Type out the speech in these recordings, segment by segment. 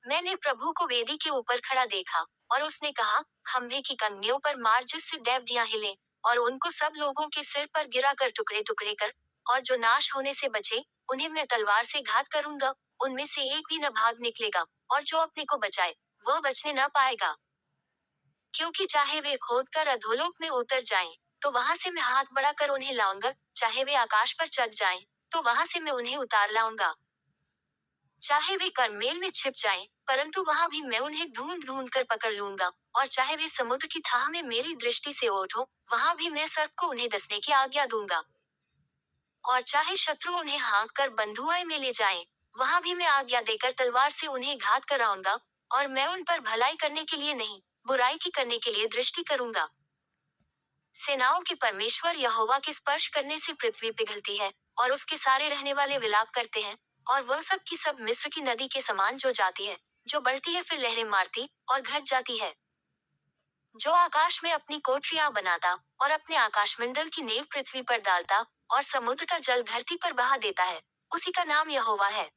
मैंने प्रभु को वेदी के ऊपर खड़ा देखा, और उसने कहा, खंभे की कंगनियों पर मार जिससे डेवढ़ियां हिले, और उनको सब लोगों के सिर पर गिरा कर टुकड़े टुकड़े कर, और जो नाश होने से बचे, उन्हें मैं तलवार से घात करूंगा, उनमें से एक भी न भाग निकलेगा, और जो अपने को बचाए, वह बचने न पाएगा। क्योंकि चाहे वे खोद कर अधोलोक में उतर जाएं, तो वहां से मैं हाथ बढ़ाकर उन्हें लाऊंगा, चाहे वे आकाश पर चढ़ जाएं, तो वहां से मैं उन्हें उतार लाऊंगा। चाहे वे करमेल में छिप जाएं, परंतु वहां भी मैं उन्हें ढूंढ ढूंढ कर पकड़ लूंगा, और चाहे वे समुद्र की थाह में मेरी दृष्टि से ओट हो, वहां भी मैं सर्प को उन्हें डसने की आज्ञा दूंगा। और चाहे शत्रु उन्हें हाँक कर बंधुआई में ले जाएं, वहां भी मैं आज्ञा देकर तलवार से उन्हें घात कराऊंगा, और मैं उन पर भलाई करने के लिए नहीं, बुराई की करने के लिए दृष्टि करूंगा। सेनाओं के परमेश्वर यहोवा के स्पर्श करने से पृथ्वी पिघलती है, और उसके सारे रहने वाले विलाप करते हैं, और वह सब की सब मिस्र की नदी के समान जो जाती है, जो बढ़ती है फिर लहरें मारती और घट जाती है। जो आकाश में अपनी कोठरियां बनाता, और अपने आकाशमंडल की नींव पृथ्वी पर डालता, और समुद्र का जल धरती पर बहा देता है, उसी का नाम यहोवा है।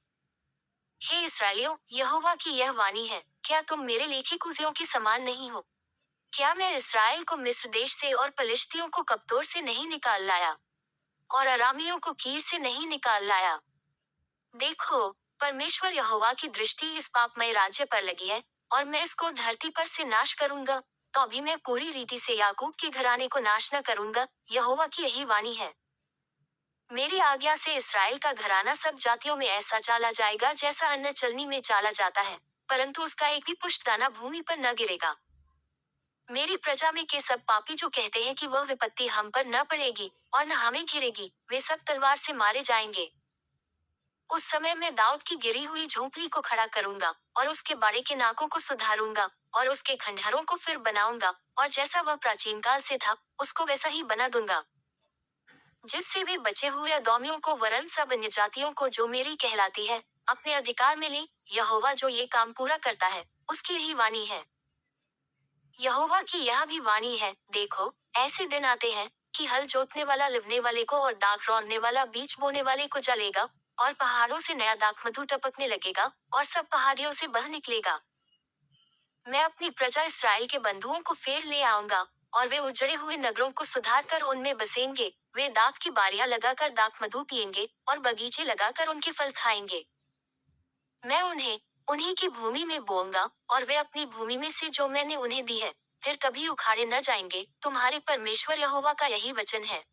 हे इस्राएलियों, यहोवा की यह वाणी है, क्या तुम मेरे लेखे कुजियों के समान नहीं हो? क्या मैं इस्राएल को मिस्र देश से और पलिश्तियों को कप्तोर से नहीं निकाल लाया, और अरामियों को कीर से नहीं निकाल लाया? देखो, परमेश्वर यहोवा की दृष्टि इस पापमय राज्य पर लगी है, और मैं इसको धरती पर से नाश करूंगा, तो भी मैं पूरी रीति से याकूब के घराने को नाश न करूंगा, यहोवा की यही वाणी है। मेरी आज्ञा से इस्राएल का घराना सब जातियों में ऐसा चाला जाएगा जैसा अन्न चलनी में चाला जाता है, परंतु उसका एक भी पुष्टदाना भूमि पर न गिरेगा। मेरी प्रजा में के सब पापी जो कहते हैं कि वह विपत्ति हम पर न पड़ेगी और न हमें घिरेगी, वे सब तलवार से मारे जाएंगे। उस समय मैं दाऊद की गिरी हुई झोंपड़ी को खड़ा करूंगा, और उसके बाड़े के नाकों को सुधारूंगा, और उसके खंडहरों को फिर बनाऊंगा, और जैसा वह प्राचीन काल से था, उसको वैसा ही बना दूंगा। जिससे वे बचे हुए अदोमियों को वरन सब अन्य जातियों को जो मेरी कहलाती है, अपने अधिकार में ले। यहोवा जो ये काम पूरा करता है, उसकी यही वाणी है। यहोवा की यह भी वाणी है, देखो, ऐसे दिन आते हैं कि हल जोतने वाला लिवने वाले को और दाख रौंदने वाला बीज बोने वाले को जलेगा, और पहाड़ों से नया दाख मधु टपकने लगेगा, और सब पहाड़ियों से बह निकलेगा। मैं अपनी प्रजा इस्राएल के बंधुओं को फेर ले आऊंगा, और वे उजड़े हुए नगरों को सुधार कर उनमें बसेंगे। वे दाख की बारियां लगाकर दाख मधु पिएंगे, और बगीचे लगाकर उनके फल खाएंगे। मैं उन्हें उन्हीं की भूमि में बोऊंगा, और वे अपनी भूमि में से जो मैंने उन्हें दी है, फिर कभी उखाड़े न जाएंगे। तुम्हारे परमेश्वर यहोवा का यही वचन है।